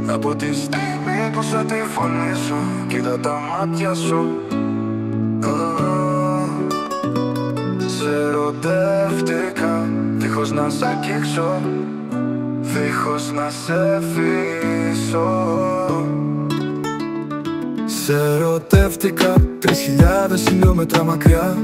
Από τη στιγμή που σε τη φωνή σου κοίτα τα μάτια σου, σε ερωτεύτηκα δίχως να σ' αγγίξω, δίχως να σε αφήσω. Σε ερωτεύτηκα 3.000 χιλιόμετρα μακριά.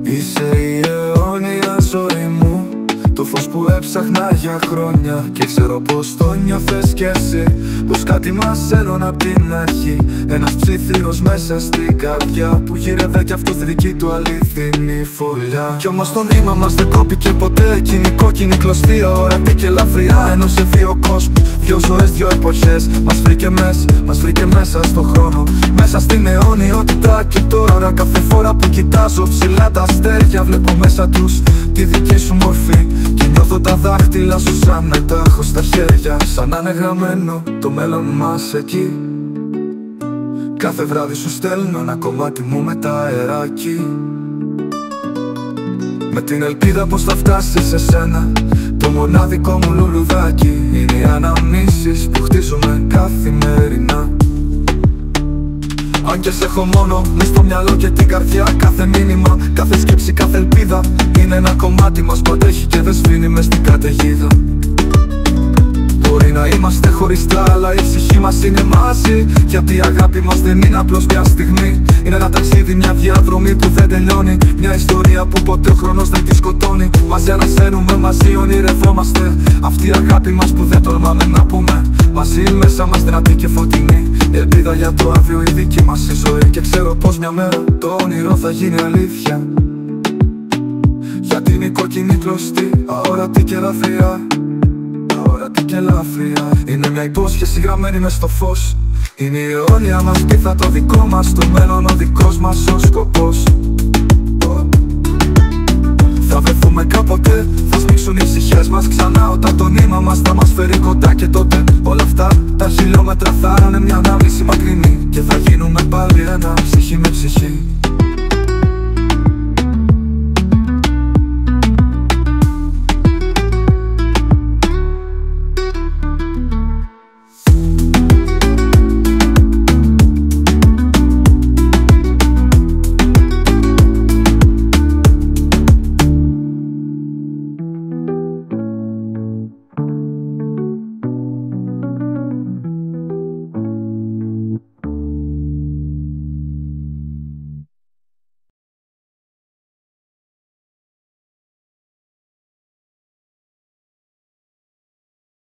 Είσαι η αιώνια ζωή μου, το φως που έψαχνα για χρόνια. Και ξέρω πως το νιώθες κι εσύ, πως κάτι μας ένωνε απ' την αρχή. Ένας ψήθυρος μέσα στην καρδιά που γύρευε κι αυτό δική του αληθινή φωλιά. Κι όμως το νήμα μας δεν κόπηκε ποτέ. Εκείνη κόκκινη κλωστή, ορατή και ελαφριά, ένωσε δύο κόσμους, δύο ζωές, δύο εποχές. Μας βρήκε μέσα στο χρόνο, μέσα στην αιωνιότητα. Και τώρα κάθε φορά που κοιτάζω ψηλά τα αστέρια, βλέπω μέσα τους τη δική σου μορφή. Και νιώθω τα δάχτυλα σου σαν να τα έχω στα χέρια, σαν να είναι γραμμένο το μέλλον μας εκεί. Κάθε βράδυ σου στέλνω ένα κομμάτι μου με τα αεράκι, με την ελπίδα πως θα φτάσει σε σένα το μοναδικό μου λουλουδάκι. Είναι οι αναμνήσεις που χτίζουμε καθημερινά. Αν και σε έχω μόνο μες στο μυαλό και την καρδιά, κάθε μήνυμα, κάθε σκέψη, κάθε ελπίδα είναι ένα κομμάτι μας που αντέχει και δεν σβήνει μες στην καταιγίδα. Μπορεί να είμαστε χωριστά, αλλά η ψυχή μας είναι μαζί. Γιατί η αγάπη μας δεν είναι απλώς μια στιγμή. Είναι ένα ταξίδι, μια διαδρομή που δεν τελειώνει. Μια ιστορία που ποτέ ο χρόνος δεν τη σκοτώνει. Μαζί ανασένουμε, μαζί ονειρευόμαστε. Αυτή η αγάπη μας που δεν τολμάμε να πούμε. Μαζί μέσα μας δυνατή και φωτεινή. Η ελπίδα για το αύριο, η δική μας η ζωή. Και ξέρω πως μια μέρα το όνειρο θα γίνει αλήθεια. Γιατί είναι η κόκκινη κλωστή, αόρατη και ελαφριά. Και ελαφριά, είναι μια υπόσχεση γραμμένη μες στο φως. Είναι η αιώνια μας πίθα, το δικό μας το μέλλον, ο δικός μας ο σκοπός. Θα βρεθούμε κάποτε, θα σμίξουν οι ψυχές μας ξανά. Όταν το νήμα μας θα μας φέρει κοντά, και τότε όλα αυτά τα χιλιόμετρα θα είναι μια ανάμνηση μακρινή. Και θα γίνουμε πάλι ένα, ψυχή με ψυχή.